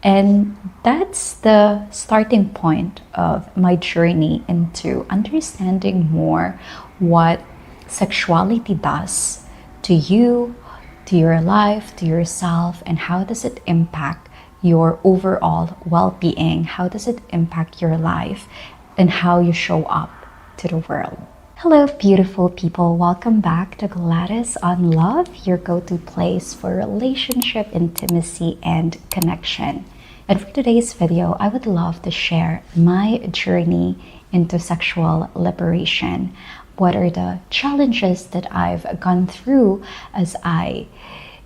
And that's the starting point of my journey into understanding more what sexuality does to you, to your life, to yourself, and how does it impact your overall well-being? How does it impact your life and how you show up to the world? Hello, beautiful people. Welcome back to Gladys on Love, your go-to place for relationship, intimacy, and connection. And for today's video, I would love to share my journey into sexual liberation. What are the challenges that I've gone through as I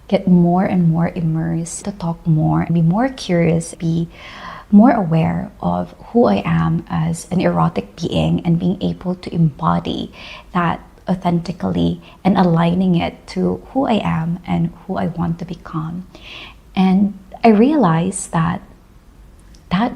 get more and more immersed, to talk more, be more curious, be more aware of who I am as an erotic being, and being able to embody that authentically and aligning it to who I am and who I want to become. And I realized that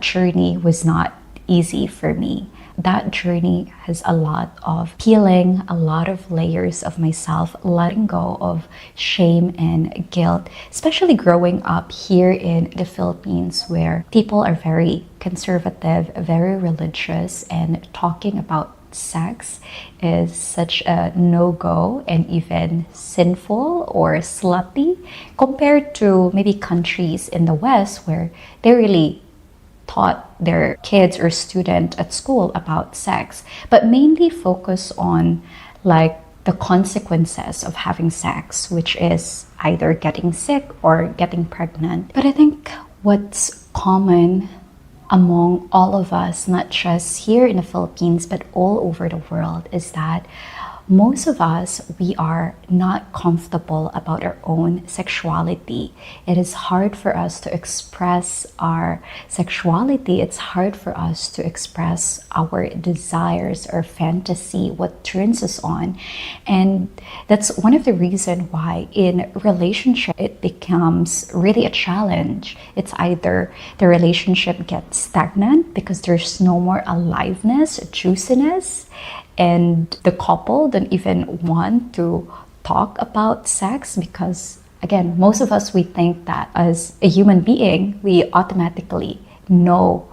journey was not easy for me. That journey has a lot of healing, a lot of layers of myself, letting go of shame and guilt, especially growing up here in the Philippines, where people are very conservative, very religious, and talking about sex is such a no-go and even sinful or slutty compared to maybe countries in the West where they really taught their kids or student at school about sex, but mainly focus on like the consequences of having sex, which is either getting sick or getting pregnant. But I think what's common among all of us, not just here in the Philippines, but all over the world, is that most of us, we are not comfortable about our own sexuality. It is hard for us to express our sexuality. It's hard for us to express our desires or fantasy, what turns us on. And that's one of the reasons why in relationship, it becomes really a challenge. It's either the relationship gets stagnant because there's no more aliveness, juiciness, and the couple don't even want to talk about sex because, again, most of us, we think that as a human being, we automatically know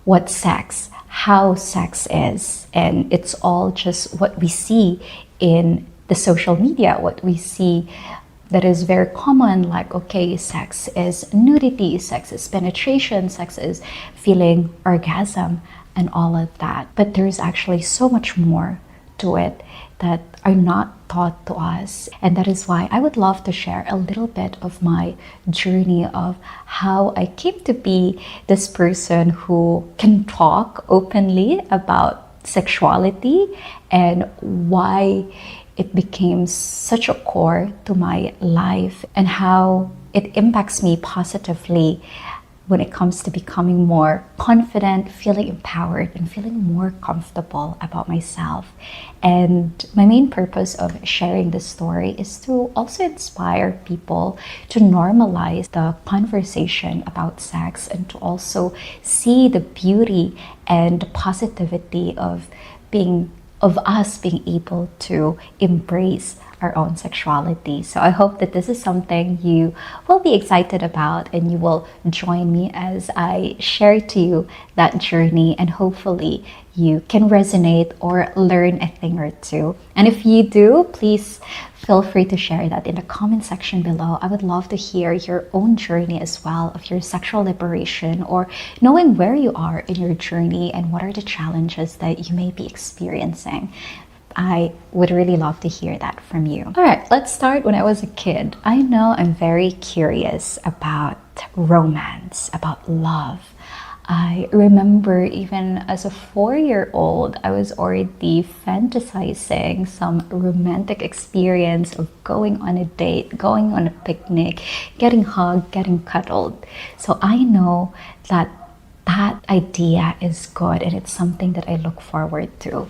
what sex, how sex is, and it's all just what we see in the social media, what we see that is very common, like, okay, sex is nudity, sex is penetration, sex is feeling orgasm, and all of that. But there's actually so much more to it that are not taught to us. And that is why I would love to share a little bit of my journey of how I came to be this person who can talk openly about sexuality and why it became such a core to my life and how it impacts me positively when it comes to becoming more confident, feeling empowered, and feeling more comfortable about myself. And my main purpose of sharing this story is to also inspire people to normalize the conversation about sex and to also see the beauty and positivity of us being able to embrace our own sexuality. So I hope that this is something you will be excited about and you will join me as I share to you that journey, and hopefully you can resonate or learn a thing or two. And if you do, please feel free to share that in the comment section below. I would love to hear your own journey as well of your sexual liberation, or knowing where you are in your journey and what are the challenges that you may be experiencing. I would really love to hear that from you. All right, let's start when I was a kid. I know I'm very curious about romance, about love. I remember even as a 4-year-old, I was already fantasizing some romantic experience of going on a date, going on a picnic, getting hugged, getting cuddled. So I know that that idea is good and it's something that I look forward to.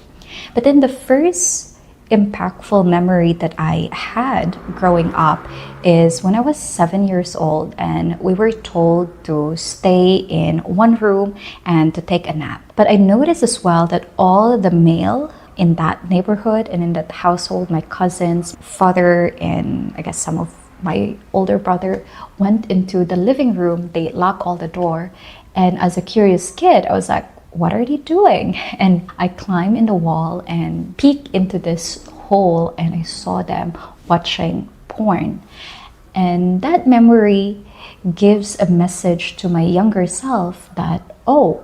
But then the first impactful memory that I had growing up is when I was 7 years old and we were told to stay in one room and to take a nap. But I noticed as well that all the male in that neighborhood and in that household, my cousins, father, and I guess some of my older brother went into the living room, they locked all the door. And as a curious kid, I was like, what are they doing? And I climbed in the wall and peeked into this hole, and I saw them watching porn. And that memory gives a message to my younger self that, oh,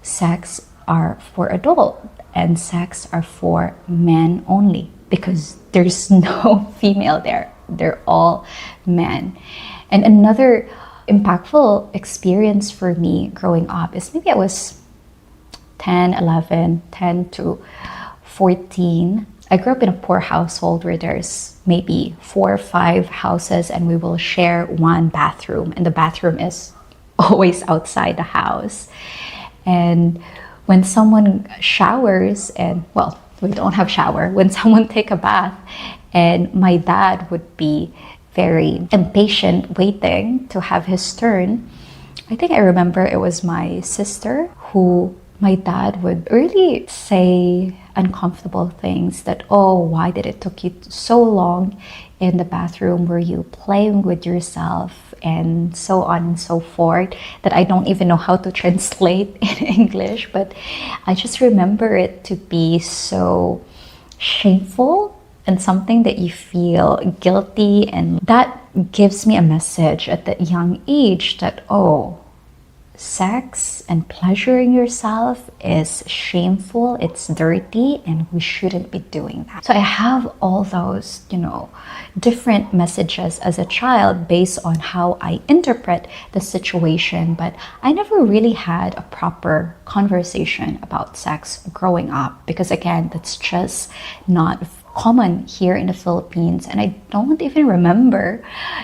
sex are for adult and sex are for men only, because there's no female there. They're all men. And another impactful experience for me growing up is maybe I was 10, 11, 10 to 14. I grew up in a poor household where there's maybe 4 or 5 houses and we will share one bathroom, and the bathroom is always outside the house. And when someone showers, and well, we don't have shower, when someone take a bath, and my dad would be very impatient waiting to have his turn. I think I remember it was my sister who my dad would really say uncomfortable things that, oh, why did it took you so long in the bathroom? Were you playing with yourself? And so on and so forth, that I don't even know how to translate in English, but I just remember it to be so shameful and something that you feel guilty, and that gives me a message at that young age that, oh, sex and pleasuring yourself is shameful, it's dirty, and we shouldn't be doing that. So I have all those, different messages as a child based on how I interpret the situation, but I never really had a proper conversation about sex growing up, because again, that's just not common here in the Philippines, and I don't even remember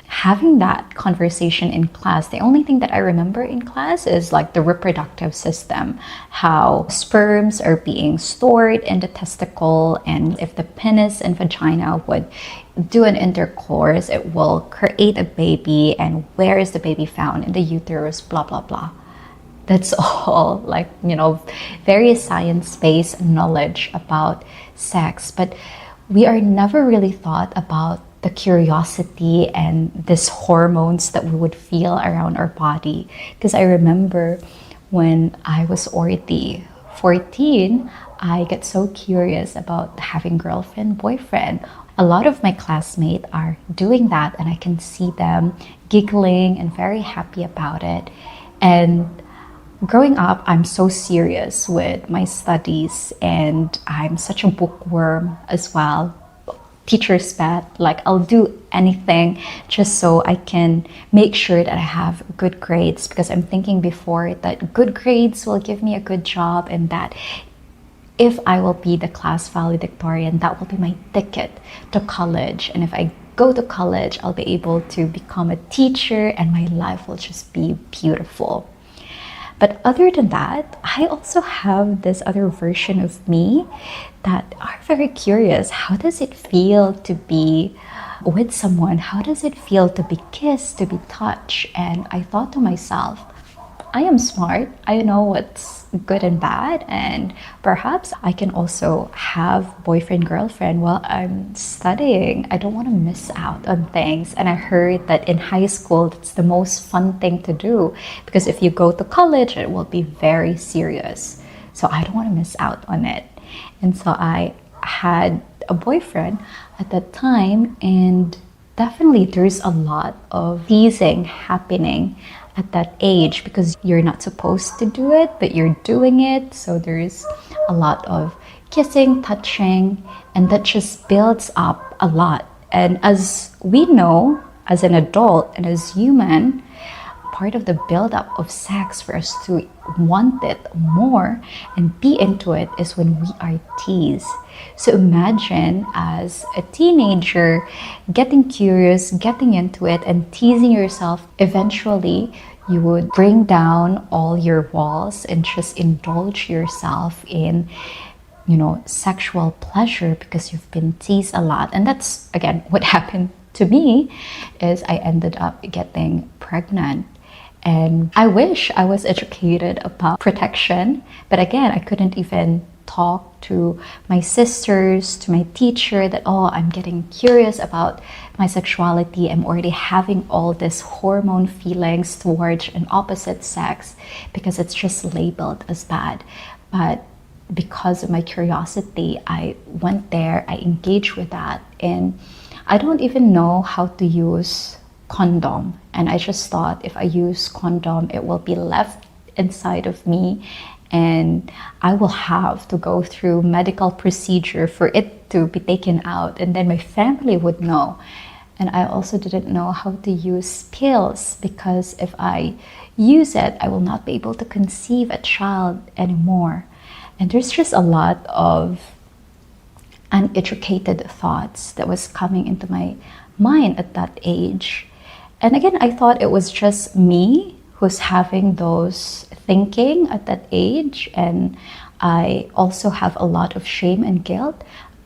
having that conversation in class. The only thing that I remember in class is like the reproductive system, how sperms are being stored in the testicle, and if the penis and vagina would do an intercourse, it will create a baby, and where is the baby found? In the uterus, blah blah blah. That's all, like, very science-based knowledge about sex, but we are never really thought about the curiosity and these hormones that we would feel around our body. Because I remember when I was already 14, I get so curious about having girlfriend, boyfriend. A lot of my classmates are doing that, and I can see them giggling and very happy about it. And growing up, I'm so serious with my studies, and I'm such a bookworm as well. Teacher's pet, like I'll do anything just so I can make sure that I have good grades, because I'm thinking before that good grades will give me a good job, and that if I will be the class valedictorian, that will be my ticket to college. And if I go to college, I'll be able to become a teacher, and my life will just be beautiful. But other than that, I also have this other version of me that are very curious. How does it feel to be with someone? How does it feel to be kissed, to be touched? And I thought to myself, I am smart. I know what's good and bad, and perhaps I can also have boyfriend, girlfriend while I'm studying. I don't want to miss out on things. And I heard that in high school, that's the most fun thing to do, because if you go to college, it will be very serious. So I don't want to miss out on it. And so I had a boyfriend at that time, and definitely there's a lot of teasing happening at that age, because you're not supposed to do it, but you're doing it. So there's a lot of kissing, touching, and that just builds up a lot. And as we know, as an adult and as human, part of the buildup of sex for us to want it more and be into it is when we are teased. So imagine as a teenager getting curious, getting into it, and teasing yourself. Eventually, you would bring down all your walls and just indulge yourself in sexual pleasure because you've been teased a lot. And that's, again, what happened to me is I ended up getting pregnant. And I wish I was educated about protection, but again, I couldn't even talk to my sisters, to my teacher, that, oh, I'm getting curious about my sexuality. I'm already having all this hormone feelings towards an opposite sex because it's just labeled as bad. But because of my curiosity, I went there, I engaged with that, and I don't even know how to use condom. And I just thought if I use condom, it will be left inside of me and I will have to go through medical procedure for it to be taken out, and then my family would know. And I also didn't know how to use pills, because if I use it, I will not be able to conceive a child anymore. And there's just a lot of uneducated thoughts that was coming into my mind at that age. And again, I thought it was just me who's having those thinking at that age. And I also have a lot of shame and guilt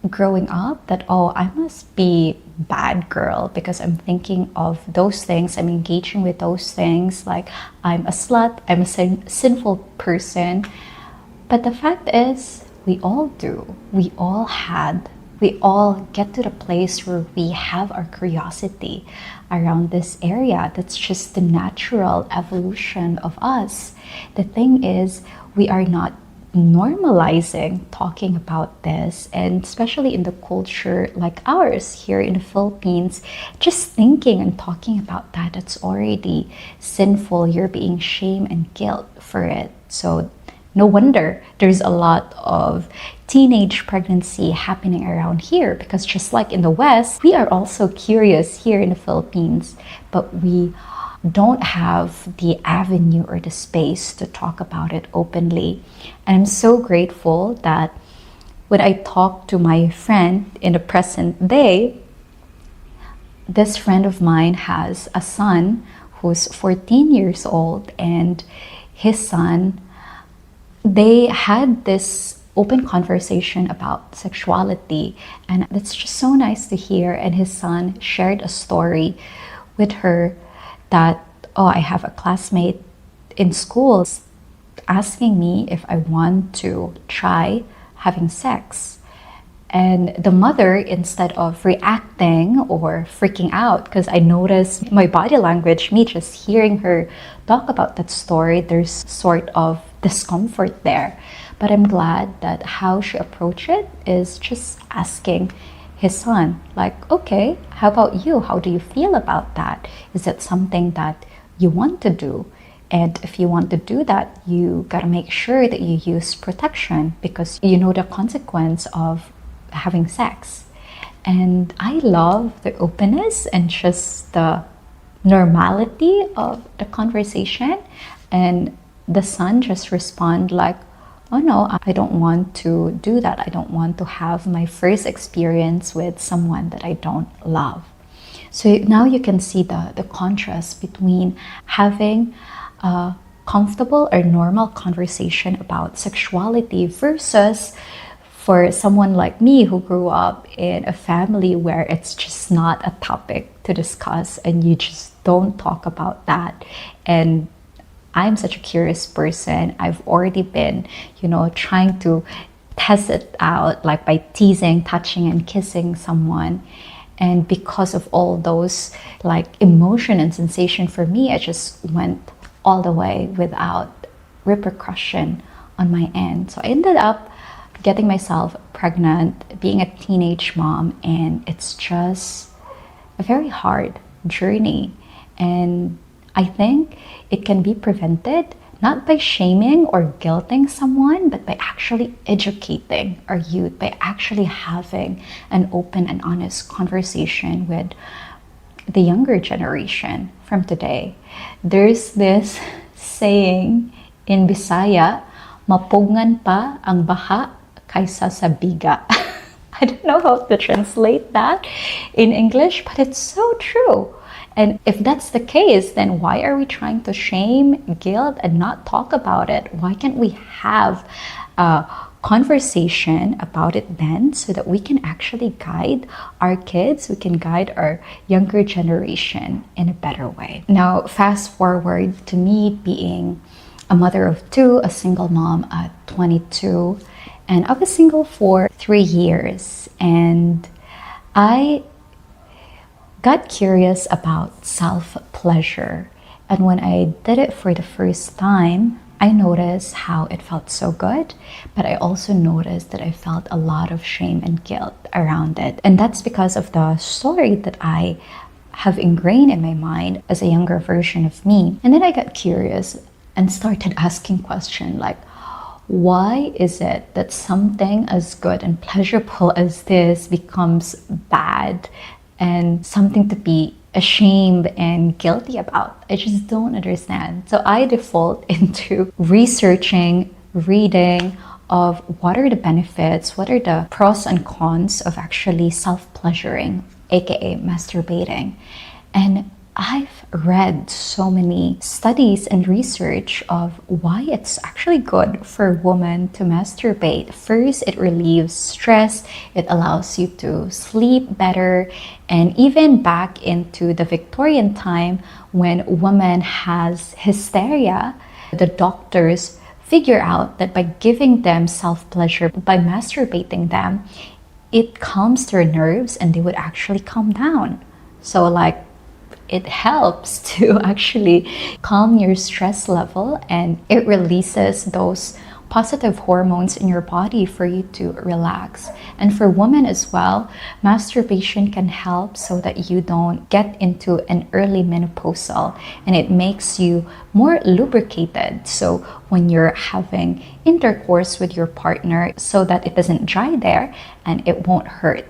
growing up that, oh, I must be bad girl because I'm thinking of those things, I'm engaging with those things, like I'm a slut, I'm a sinful person. But the fact is, we all do. We all get to the place where we have our curiosity around this area. That's just the natural evolution of us. The thing is, we are not normalizing talking about this, and especially in the culture like ours here in the Philippines, just thinking and talking about that, it's already sinful. You're being shame and guilt for it. So no wonder there's a lot of teenage pregnancy happening around here, because just like in the West, we are also curious here in the Philippines, but we don't have the avenue or the space to talk about it openly. And I'm so grateful that when I talk to my friend in the present day, this friend of mine has a son who's 14 years old, and his son, they had this open conversation about sexuality, and it's just so nice to hear. And his son shared a story with her that, oh, I have a classmate in school asking me if I want to try having sex. And the mother, instead of reacting or freaking out, because I noticed my body language, me just hearing her talk about that story, there's sort of discomfort there. But I'm glad that how she approached it is just asking his son, like, okay, how about you? How do you feel about that? Is it something that you want to do? And if you want to do that, you gotta make sure that you use protection, because you know the consequence of having sex. And I love the openness and just the normality of the conversation. And the son just respond like, oh no, I don't want to do that. I don't want to have my first experience with someone that I don't love. So now you can see the contrast between having a comfortable or normal conversation about sexuality versus for someone like me who grew up in a family where it's just not a topic to discuss and you just don't talk about that. And I'm such a curious person. I've already been, trying to test it out, like by teasing, touching, and kissing someone. And because of all those like emotion and sensation for me, I just went all the way without repercussion on my end. So I ended up getting myself pregnant, being a teenage mom, and it's just a very hard journey. And I think it can be prevented not by shaming or guilting someone, but by actually educating our youth, by actually having an open and honest conversation with the younger generation from today. There's this saying in Bisaya, mapungan pa ang baha kaysa sa biga. I don't know how to translate that in English, but it's so true. And if that's the case, then why are we trying to shame, guilt, and not talk about it? Why can't we have a conversation about it then, so that we can actually guide our kids, we can guide our younger generation in a better way? Now, fast forward to me being a mother of two, a single mom at 22, And I was single for 3 years, and I got curious about self-pleasure. And when I did it for the first time, I noticed how it felt so good, but I also noticed that I felt a lot of shame and guilt around it. And that's because of the story that I have ingrained in my mind as a younger version of me. And then I got curious and started asking questions like, why is it that something as good and pleasurable as this becomes bad and something to be ashamed and guilty about? I just don't understand. So I default into researching, reading of what are the benefits, what are the pros and cons of actually self-pleasuring, aka masturbating. And I've read so many studies and research of why it's actually good for women to masturbate. First, it relieves stress, it allows you to sleep better, and even back into the Victorian time when women has hysteria, the doctors figure out that by giving them self-pleasure, by masturbating them, it calms their nerves and they would actually calm down. So like it helps to actually calm your stress level, and it releases those positive hormones in your body for you to relax. And for women as well, masturbation can help so that you don't get into an early menopausal, and it makes you more lubricated. So when you're having intercourse with your partner, so that it doesn't dry there and it won't hurt.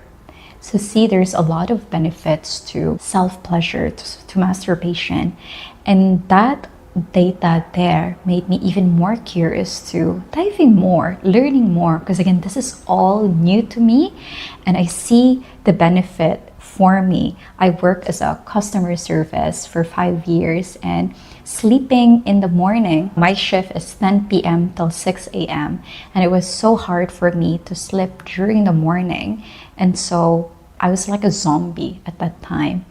So see, there's a lot of benefits to self-pleasure, to masturbation. And that data there made me even more curious to diving more, learning more, because again, this is all new to me and I see the benefit for me. I worked as a customer service for 5 years, and sleeping in the morning, my shift is 10 p.m. till 6 a.m. and it was so hard for me to sleep during the morning. And so I was like a zombie at that time.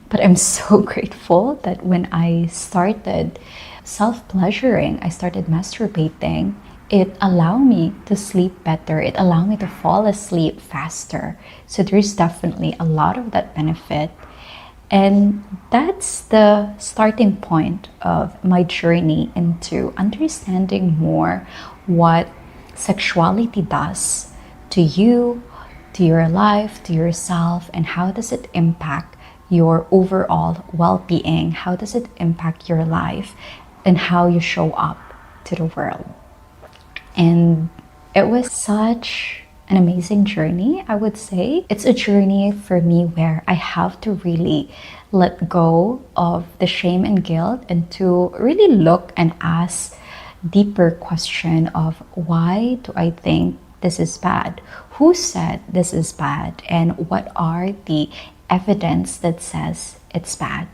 But I'm so grateful that when I started self-pleasuring, I started masturbating, it allowed me to sleep better. It allowed me to fall asleep faster. So there's definitely a lot of that benefit. And that's the starting point of my journey into understanding more what sexuality does to you, to your life, to yourself, and how does it impact your overall well-being? How does it impact your life and how you show up to the world? And it was such an amazing journey, I would say. It's a journey for me where I have to really let go of the shame and guilt and to really look and ask deeper question of why do I think this is bad? Who said this is bad? And what are the evidence that says it's bad?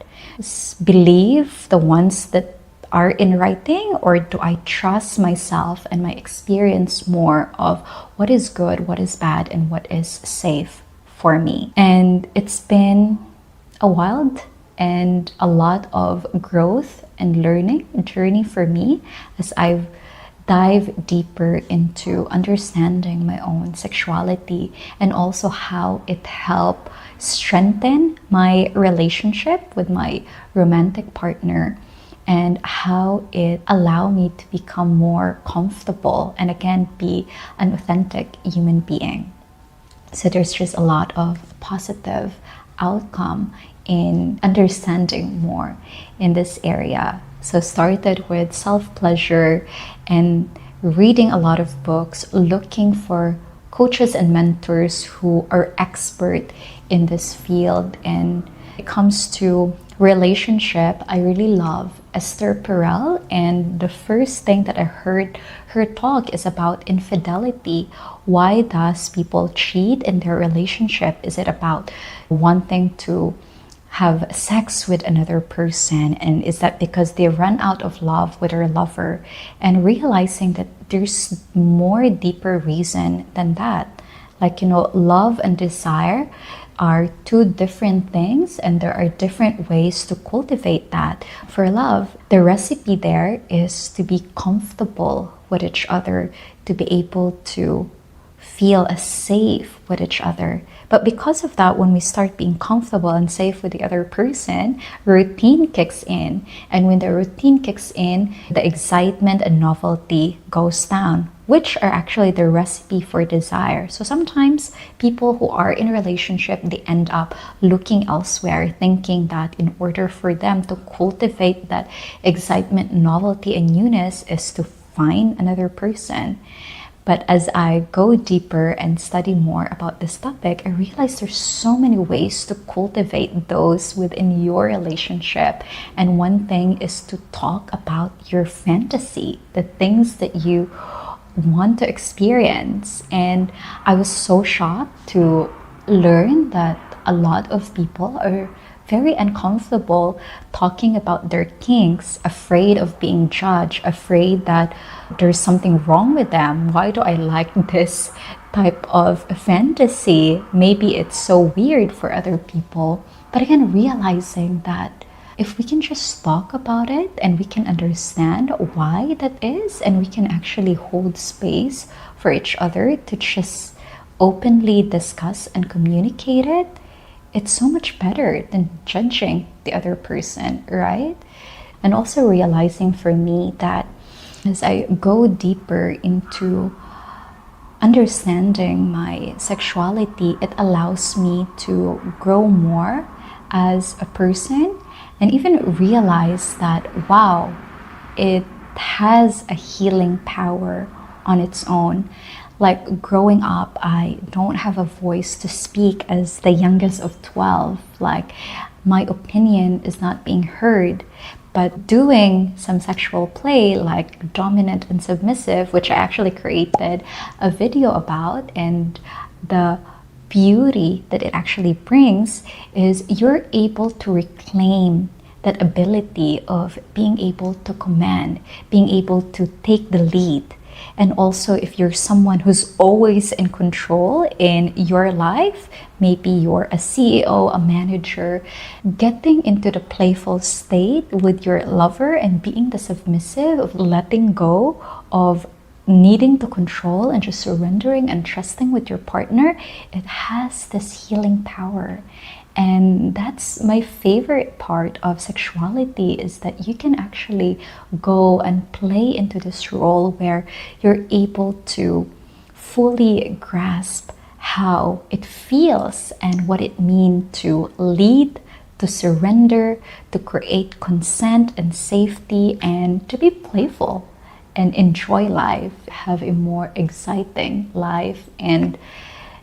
Believe the ones that are in writing, or do I trust myself and my experience more of what is good, what is bad, and what is safe for me? And it's been a wild and a lot of growth and learning journey for me as I've dive deeper into understanding my own sexuality and also how it helped strengthen my relationship with my romantic partner and how it allowed me to become more comfortable and again be an authentic human being. So there's just a lot of positive outcome in understanding more in this area. So started with self-pleasure and reading a lot of books, looking for coaches and mentors who are expert in this field. And when it comes to relationship, I really love Esther Perel, and the first thing that I heard her talk is about infidelity. Why does people cheat in their relationship? Is it about wanting to have sex with another person, and is that because they run out of love with their lover? And realizing that there's more deeper reason than that. Like, love and desire are two different things, and there are different ways to cultivate that. For love, the recipe there is to be comfortable with each other, to be able to feel safe with each other. But because of that, when we start being comfortable and safe with the other person, routine kicks in. And when the routine kicks in, the excitement and novelty goes down, which are actually the recipe for desire. So sometimes people who are in a relationship, they end up looking elsewhere, thinking that in order for them to cultivate that excitement, novelty, and newness is to find another person. But as I go deeper and study more about this topic, I realize there's so many ways to cultivate those within your relationship. And one thing is to talk about your fantasy, the things that you want to experience. And I was so shocked to learn that a lot of people are very uncomfortable talking about their kinks, afraid of being judged, afraid that there's something wrong with them. Why do I like this type of fantasy? Maybe it's so weird for other people. But again, realizing that if we can just talk about it and we can understand why that is, and we can actually hold space for each other to just openly discuss and communicate it, it's so much better than judging the other person, right? And also realizing for me that as I go deeper into understanding my sexuality, it allows me to grow more as a person and even realize that, wow, it has a healing power on its own. Like growing up, I don't have a voice to speak as the youngest of 12. Like my opinion is not being heard. But doing some sexual play like dominant and submissive, which I actually created a video about, and the beauty that it actually brings is you're able to reclaim that ability of being able to command, being able to take the lead. And also, if you're someone who's always in control in your life, maybe you're a CEO, a manager, getting into the playful state with your lover and being the submissive, of letting go of needing to control and just surrendering and trusting with your partner, it has this healing power. And that's my favorite part of sexuality, is that you can actually go and play into this role where you're able to fully grasp how it feels and what it means to lead, to surrender, to create consent and safety, and to be playful and enjoy life, have a more exciting life, and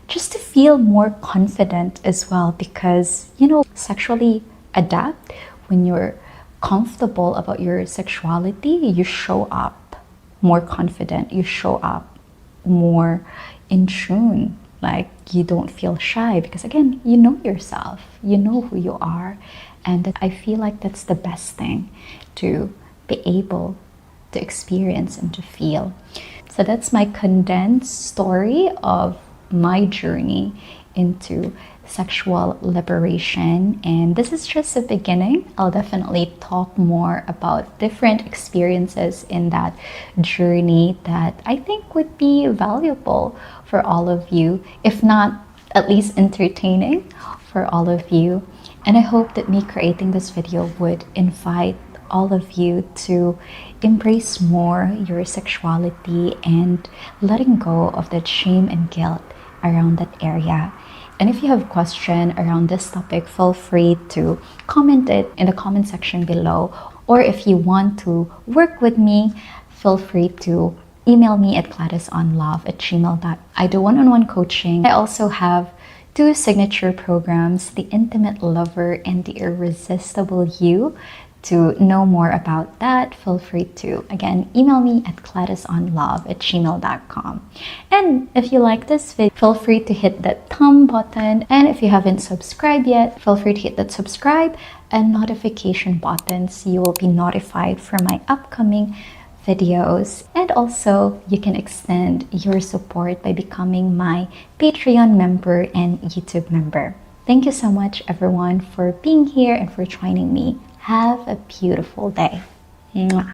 just to feel more confident as well, because sexually adapt when you're comfortable about your sexuality, you show up more confident, you show up more in tune, like you don't feel shy because again, you know yourself, you know who you are. And I feel like that's the best thing to be able to experience and to feel. So that's my condensed story of my journey into sexual liberation, and this is just the beginning. I'll definitely talk more about different experiences in that journey that I think would be valuable for all of you, if not at least entertaining for all of you. And I hope that me creating this video would invite all of you to embrace more your sexuality and letting go of that shame and guilt around that area. And if you have a question around this topic, feel free to comment it in the comment section below. Or if you want to work with me, feel free to email me at gladysonlove@gmail.com. I do one-on-one coaching. I also have 2 signature programs, The Intimate Lover and The Irresistible You. To know more about that, feel free to, again, email me at gladysonlove@gmail.com. And if you like this video, feel free to hit that thumb button. And if you haven't subscribed yet, feel free to hit that subscribe and notification buttons. You will be notified for my upcoming videos. And also, you can extend your support by becoming my Patreon member and YouTube member. Thank you so much, everyone, for being here and for joining me. Have a beautiful day. Mwah.